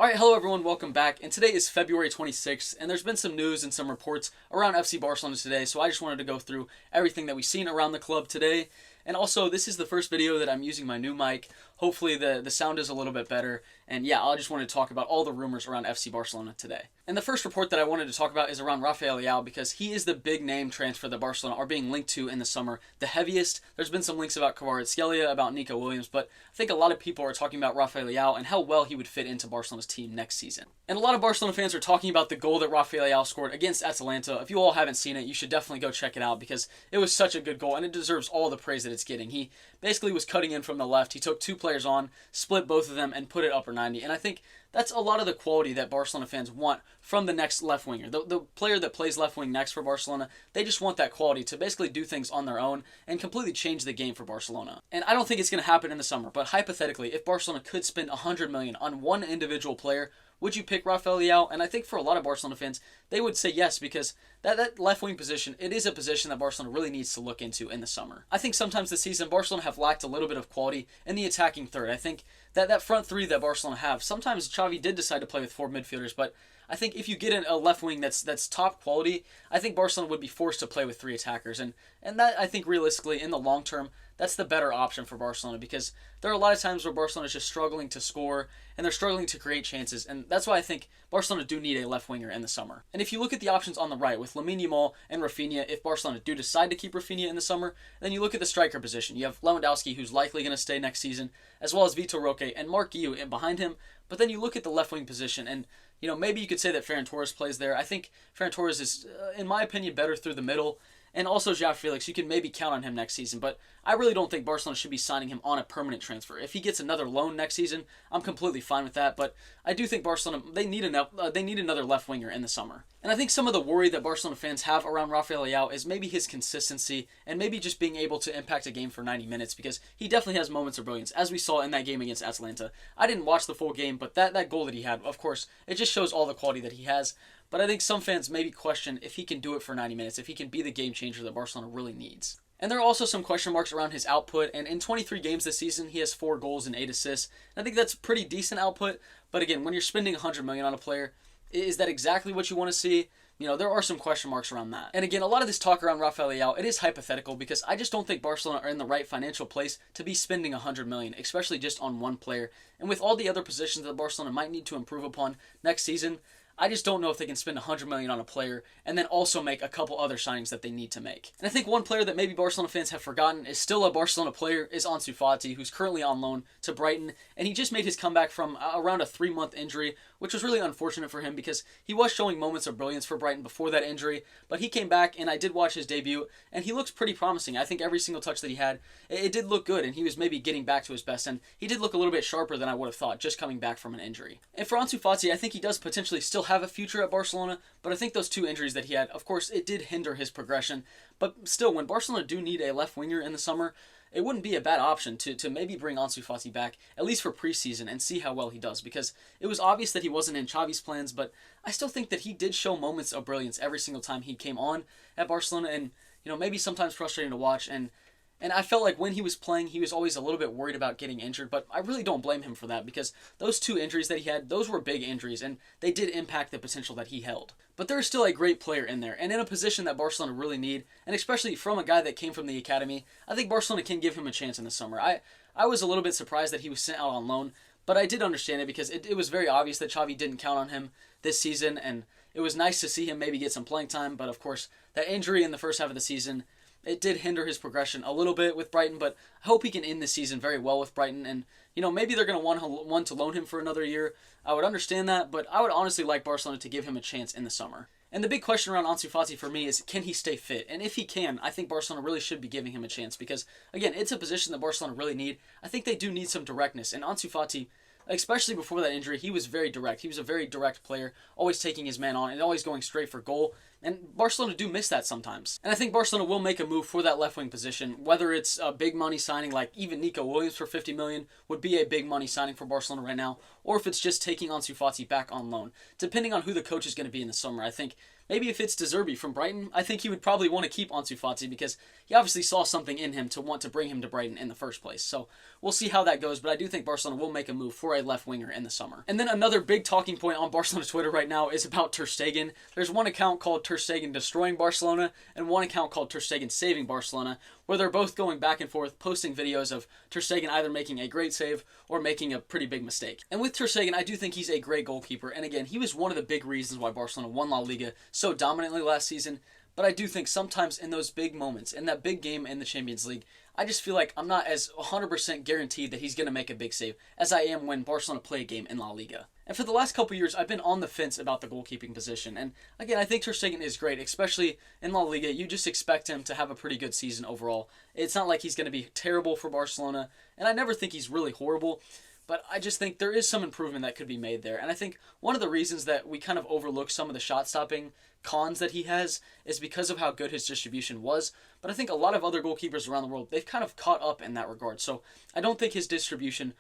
Alright, hello everyone, welcome back, and today is February 26th, and there's been some news and some reports around FC Barcelona today, so I just wanted to go through everything that we've seen around the club today. And also, this is the first video that I'm using my new mic. Hopefully the sound is a little bit better, and yeah, I just wanted to talk about all the rumors around FC Barcelona today. And the first report that I wanted to talk about is around Rafael Leao, because he is the big name transfer that Barcelona are being linked to in the summer. The heaviest. There's been some links about Kvaratskhelia, about Nico Williams, but I think a lot of people are talking about Rafael Leao and how well he would fit into Barcelona's team next season. And a lot of Barcelona fans are talking about the goal that Rafael Leao scored against Atalanta. If you all haven't seen it, you should definitely go check it out because it was such a good goal and it deserves all the praise that it's getting. He basically was cutting in from the left. He took two players on, split both of them, and put it upper 90. And I think that's a lot of the quality that Barcelona fans want from the next left winger. The player that plays left wing next for Barcelona, they just want that quality to basically do things on their own and completely change the game for Barcelona. And I don't think it's going to happen in the summer, but hypothetically, if Barcelona could spend 100 million on one individual player, would you pick Rafael Leao? And I think for a lot of Barcelona fans, they would say yes, because that left wing position, it is a position that Barcelona really needs to look into in the summer. I think sometimes this season, Barcelona have lacked a little bit of quality in the attacking third. I think that front three that Barcelona have, sometimes Xavi did decide to play with four midfielders, but I think if you get a left wing that's top quality, I think Barcelona would be forced to play with three attackers. And that, I think, realistically, in the long term, that's the better option for Barcelona, because there are a lot of times where Barcelona is just struggling to score and they're struggling to create chances, and that's why I think Barcelona do need a left winger in the summer. And if you look at the options on the right with Lamine Yamal and Rafinha, if Barcelona do decide to keep Rafinha in the summer, then you look at the striker position. You have Lewandowski, who's likely going to stay next season, as well as Vitor Roque and Marc Guiu behind him. But then you look at the left wing position, and maybe you could say that Ferran Torres plays there. I think Ferran Torres is, in my opinion, better through the middle. And also João Felix, you can maybe count on him next season, but I really don't think Barcelona should be signing him on a permanent transfer. If he gets another loan next season, I'm completely fine with that, but I do think Barcelona, they need another left winger in the summer. And I think some of the worry that Barcelona fans have around Rafael Leao is maybe his consistency and maybe just being able to impact a game for 90 minutes, because he definitely has moments of brilliance, as we saw in that game against Atalanta. I didn't watch the full game, but that goal that he had, of course, it just shows all the quality that he has. But I think some fans maybe question if he can do it for 90 minutes, if he can be the game changer that Barcelona really needs. And there are also some question marks around his output, and in 23 games this season, he has 4 goals and 8 assists. And I think that's pretty decent output, but again, when you're spending 100 million on a player, is that exactly what you want to see? There are some question marks around that. And again, a lot of this talk around Rafael Leao, it is hypothetical, because I just don't think Barcelona are in the right financial place to be spending 100 million, especially just on one player. And with all the other positions that Barcelona might need to improve upon next season, I just don't know if they can spend 100 million on a player and then also make a couple other signings that they need to make. And I think one player that maybe Barcelona fans have forgotten is still a Barcelona player is Ansu Fati, who's currently on loan to Brighton, and he just made his comeback from around a 3-month injury, which was really unfortunate for him because he was showing moments of brilliance for Brighton before that injury, but he came back and I did watch his debut and he looks pretty promising. I think every single touch that he had, it did look good, and he was maybe getting back to his best, and he did look a little bit sharper than I would have thought just coming back from an injury. And for Ansu Fati, I think he does potentially still have a future at Barcelona, but I think those 2 injuries that he had, of course, it did hinder his progression. But still, when Barcelona do need a left winger in the summer, it wouldn't be a bad option to maybe bring Ansu Fati back, at least for preseason, and see how well he does, because it was obvious that he wasn't in Xavi's plans, but I still think that he did show moments of brilliance every single time he came on at Barcelona, and maybe sometimes frustrating to watch, and I felt like when he was playing, he was always a little bit worried about getting injured, but I really don't blame him for that, because those 2 injuries that he had, those were big injuries, and they did impact the potential that he held. But there is still a great player in there, and in a position that Barcelona really need, and especially from a guy that came from the academy, I think Barcelona can give him a chance in the summer. I was a little bit surprised that he was sent out on loan, but I did understand it because it was very obvious that Xavi didn't count on him this season, and it was nice to see him maybe get some playing time, but of course, that injury in the first half of the season, it did hinder his progression a little bit with Brighton, but I hope he can end the season very well with Brighton, and maybe they're going to want to loan him for another year. I would understand that, but I would honestly like Barcelona to give him a chance in the summer. And the big question around Ansu Fati for me is, can he stay fit? And if he can, I think Barcelona really should be giving him a chance, because, again, it's a position that Barcelona really need. I think they do need some directness, and Ansu Fati, especially before that injury, he was very direct. He was a very direct player, always taking his man on and always going straight for goal. And Barcelona do miss that sometimes. And I think Barcelona will make a move for that left wing position, whether it's a big money signing like even Nico Williams for 50 million would be a big money signing for Barcelona right now, or if it's just taking Ansu Fati back on loan. Depending on who the coach is going to be in the summer, I think maybe if it's De Zerbi from Brighton, I think he would probably want to keep Ansu Fati because he obviously saw something in him to want to bring him to Brighton in the first place. So we'll see how that goes, but I do think Barcelona will make a move for a left winger in the summer. And then another big talking point on Barcelona Twitter right now is about Ter Stegen. There's one account called Ter Stegen Destroying Barcelona and one account called Ter Stegen Saving Barcelona, where they're both going back and forth posting videos of Ter Stegen either making a great save or making a pretty big mistake. And with Ter Stegen, I do think he's a great goalkeeper, and again, he was one of the big reasons why Barcelona won La Liga so dominantly last season. But I do think sometimes in those big moments, in that big game in the Champions League, I just feel like I'm not as 100% guaranteed that he's going to make a big save as I am when Barcelona play a game in La Liga. And for the last couple years, I've been on the fence about the goalkeeping position. And again, I think Ter Stegen is great, especially in La Liga. You just expect him to have a pretty good season overall. It's not like he's going to be terrible for Barcelona, and I never think he's really horrible. But I just think there is some improvement that could be made there. And I think one of the reasons that we kind of overlook some of the shot-stopping cons that he has is because of how good his distribution was. But I think a lot of other goalkeepers around the world, they've kind of caught up in that regard. So I don't think his distribution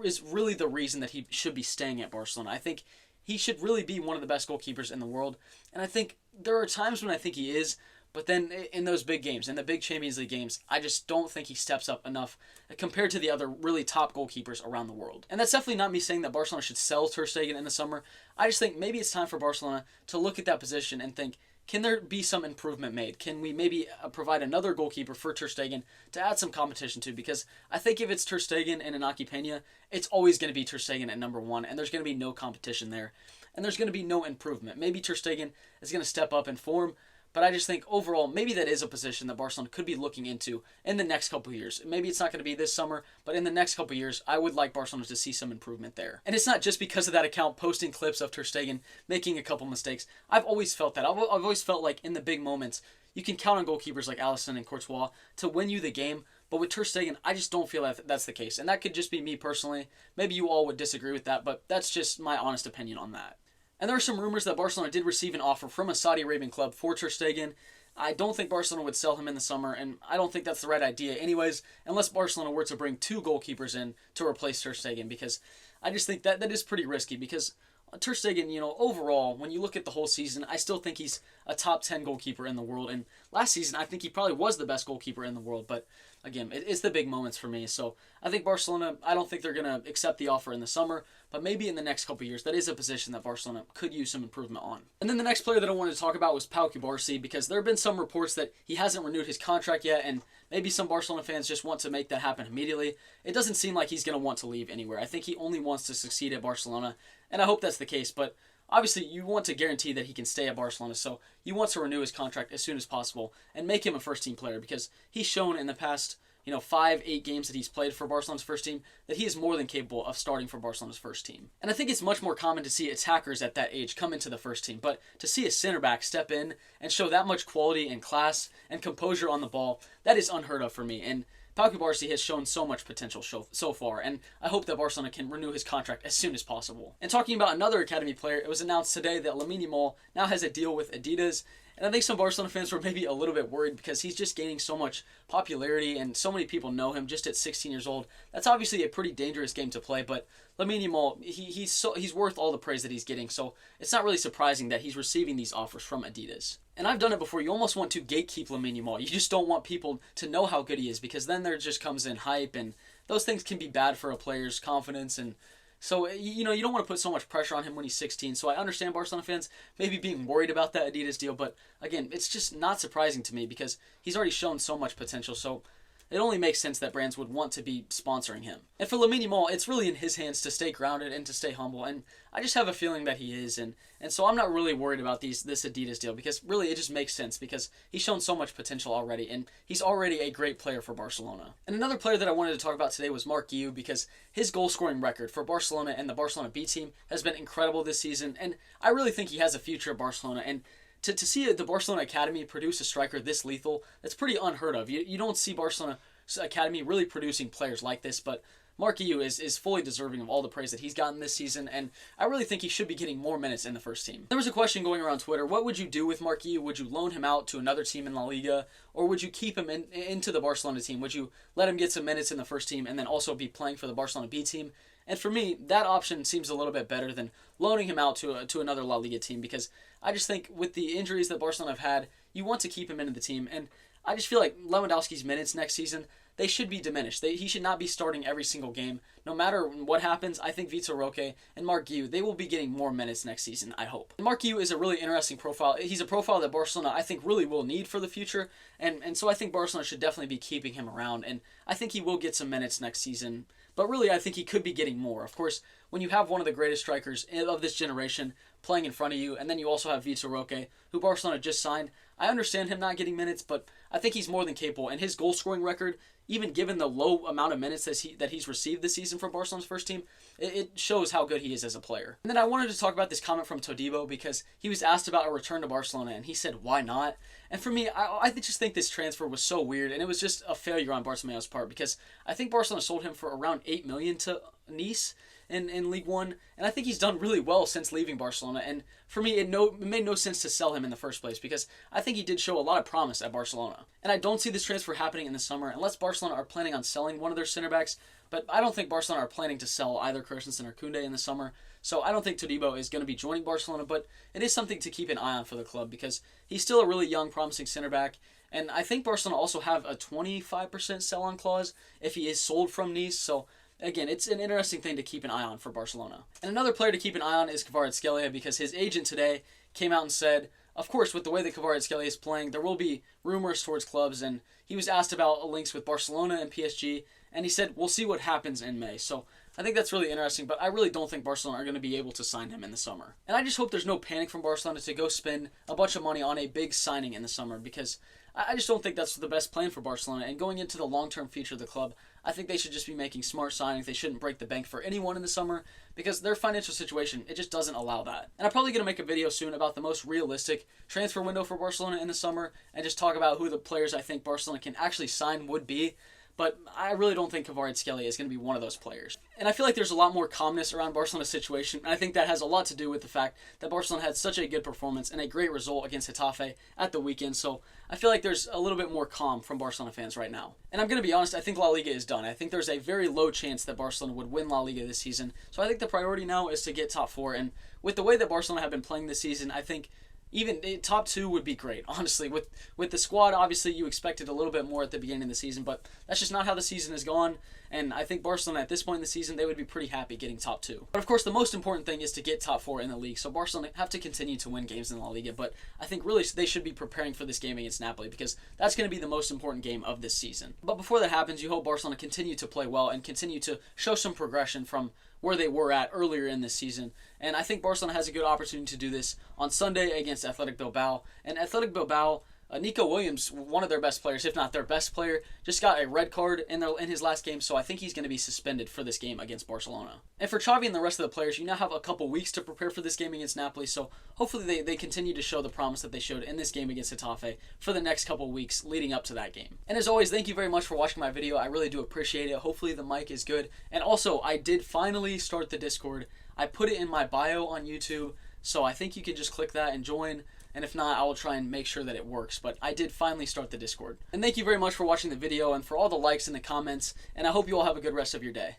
is really the reason that he should be staying at Barcelona. I think he should really be one of the best goalkeepers in the world. And I think there are times when I think he is, but then in those big games, in the big Champions League games, I just don't think he steps up enough compared to the other really top goalkeepers around the world. And that's definitely not me saying that Barcelona should sell Ter Stegen in the summer. I just think maybe it's time for Barcelona to look at that position and think, can there be some improvement made? Can we maybe provide another goalkeeper for Ter Stegen to add some competition to? Because I think if it's Ter Stegen and Inaki Peña, it's always going to be Ter Stegen at number one, and there's going to be no competition there. And there's going to be no improvement. Maybe Ter Stegen is going to step up in form, but I just think overall, maybe that is a position that Barcelona could be looking into in the next couple of years. Maybe it's not going to be this summer, but in the next couple of years, I would like Barcelona to see some improvement there. And it's not just because of that account posting clips of Ter Stegen making a couple mistakes. I've always felt that. I've always felt like in the big moments, you can count on goalkeepers like Alisson and Courtois to win you the game. But with Ter Stegen, I just don't feel that that's the case. And that could just be me personally. Maybe you all would disagree with that, but that's just my honest opinion on that. And there are some rumors that Barcelona did receive an offer from a Saudi Arabian club for Ter Stegen. I don't think Barcelona would sell him in the summer, and I don't think that's the right idea anyways, unless Barcelona were to bring two goalkeepers in to replace Ter Stegen, because I just think that is pretty risky, because Ter Stegen, overall, when you look at the whole season, I still think he's a top 10 goalkeeper in the world, and last season I think he probably was the best goalkeeper in the world, but again, it's the big moments for me. So I think Barcelona, I don't think they're going to accept the offer in the summer, but maybe in the next couple of years, that is a position that Barcelona could use some improvement on. And then the next player that I wanted to talk about was Pau Cubarsí, because there have been some reports that he hasn't renewed his contract yet, and maybe some Barcelona fans just want to make that happen immediately. It doesn't seem like he's going to want to leave anywhere. I think he only wants to succeed at Barcelona, and I hope that's the case, but obviously, you want to guarantee that he can stay at Barcelona, so you want to renew his contract as soon as possible and make him a first-team player, because he's shown in the past 5-8 games that he's played for Barcelona's first team that he is more than capable of starting for Barcelona's first team. And I think it's much more common to see attackers at that age come into the first team, but to see a center back step in and show that much quality and class and composure on the ball, that is unheard of for me. And Pau Cubarsí has shown so much potential so far, and I hope that Barcelona can renew his contract as soon as possible. And talking about another academy player, it was announced today that Lamine Yamal now has a deal with Adidas, and I think some Barcelona fans were maybe a little bit worried because he's just gaining so much popularity and so many people know him just at 16 years old. That's obviously a pretty dangerous game to play, but Lamine Yamal, he's worth all the praise that he's getting, so it's not really surprising that he's receiving these offers from Adidas. And I've done it before. You almost want to gatekeep Lamine Yamal. You just don't want people to know how good he is, because then there just comes in hype, and those things can be bad for a player's confidence. And so, you don't want to put so much pressure on him when he's 16. So I understand Barcelona fans maybe being worried about that Adidas deal, but again, it's just not surprising to me because he's already shown so much potential. So it only makes sense that brands would want to be sponsoring him. And for Lamine Yamal, it's really in his hands to stay grounded and to stay humble, and I just have a feeling that he is, and so I'm not really worried about this Adidas deal, because really it just makes sense because he's shown so much potential already, and he's already a great player for Barcelona. And another player that I wanted to talk about today was Marc Guiu, because his goal-scoring record for Barcelona and the Barcelona B team has been incredible this season, and I really think he has a future at Barcelona, and to see the Barcelona Academy produce a striker this lethal, that's pretty unheard of. You don't see Barcelona Academy really producing players like this, but Mark Yu is fully deserving of all the praise that he's gotten this season, and I really think he should be getting more minutes in the first team. There was a question going around Twitter: what would you do with Mark Yu? Would you loan him out to another team in La Liga, or would you keep him into the Barcelona team? Would you let him get some minutes in the first team and then also be playing for the Barcelona B team? And for me, that option seems a little bit better than loaning him out to another La Liga team, because I just think with the injuries that Barcelona have had, you want to keep him into the team. And I just feel like Lewandowski's minutes next season, they should be diminished. He should not be starting every single game. No matter what happens, I think Vitor Roque and Mark Yu, they will be getting more minutes next season, I hope. And Mark Yu is a really interesting profile. He's a profile that Barcelona, I think, really will need for the future. And so I think Barcelona should definitely be keeping him around. And I think he will get some minutes next season. But really, I think he could be getting more. Of course, when you have one of the greatest strikers of this generation playing in front of you, and then you also have Vitor Roque, who Barcelona just signed, I understand him not getting minutes, but I think he's more than capable. And his goal-scoring record, even given the low amount of minutes that he's received this season from Barcelona's first team, it shows how good he is as a player. And then I wanted to talk about this comment from Todibo, because he was asked about a return to Barcelona, and he said, why not? And for me, I just think this transfer was so weird, and it was just a failure on Barcelona's part, because I think Barcelona sold him for around $8 million to Nice in League One, and I think he's done really well since leaving Barcelona. And for me, it made no sense to sell him in the first place, because I think he did show a lot of promise at Barcelona. And I don't see this transfer happening in the summer unless Barcelona are planning on selling one of their center backs, but I don't think Barcelona are planning to sell either Christensen or Koundé in the summer, so I don't think Todibo is going to be joining Barcelona, but it is something to keep an eye on for the club, because he's still a really young, promising center back. And I think Barcelona also have a 25% sell-on clause if he is sold from Nice, so again, it's an interesting thing to keep an eye on for Barcelona. And another player to keep an eye on is Kvaratskhelia, because his agent today came out and said, of course, with the way that Kvaratskhelia is playing, there will be rumors towards clubs, and he was asked about links with Barcelona and PSG, and he said, we'll see what happens in May. So I think that's really interesting, but I really don't think Barcelona are going to be able to sign him in the summer. And I just hope there's no panic from Barcelona to go spend a bunch of money on a big signing in the summer, because I just don't think that's the best plan for Barcelona. And going into the long-term future of the club, I think they should just be making smart signings. They shouldn't break the bank for anyone in the summer, because their financial situation, it just doesn't allow that. And I'm probably going to make a video soon about the most realistic transfer window for Barcelona in the summer, and just talk about who the players I think Barcelona can actually sign would be. But I really don't think Kvaratskhelia is going to be one of those players. And I feel like there's a lot more calmness around Barcelona's situation, and I think that has a lot to do with the fact that Barcelona had such a good performance and a great result against Getafe at the weekend, so I feel like there's a little bit more calm from Barcelona fans right now. And I'm going to be honest, I think La Liga is done. I think there's a very low chance that Barcelona would win La Liga this season, so I think the priority now is to get top 4, and with the way that Barcelona have been playing this season, I think even top 2 would be great, honestly. With the squad, obviously, you expected a little bit more at the beginning of the season, but that's just not how the season has gone. And I think Barcelona, at this point in the season, they would be pretty happy getting top 2. But of course, the most important thing is to get top 4 in the league. So Barcelona have to continue to win games in La Liga, but I think really they should be preparing for this game against Napoli, because that's going to be the most important game of this season. But before that happens, you hope Barcelona continue to play well and continue to show some progression from where they were at earlier in this season. And I think Barcelona has a good opportunity to do this on Sunday against Athletic Bilbao. And Athletic Bilbao, Nico Williams, one of their best players, if not their best player, just got a red card in his last game, so I think he's going to be suspended for this game against Barcelona. And for Xavi and the rest of the players, you now have a couple weeks to prepare for this game against Napoli, so hopefully they continue to show the promise that they showed in this game against Getafe for the next couple weeks leading up to that game. And as always, thank you very much for watching my video. I really do appreciate it. Hopefully the mic is good. And also, I did finally start the Discord. I put it in my bio on YouTube, so I think you can just click that and join. And if not, I will try and make sure that it works. But I did finally start the Discord. And thank you very much for watching the video and for all the likes and the comments. And I hope you all have a good rest of your day.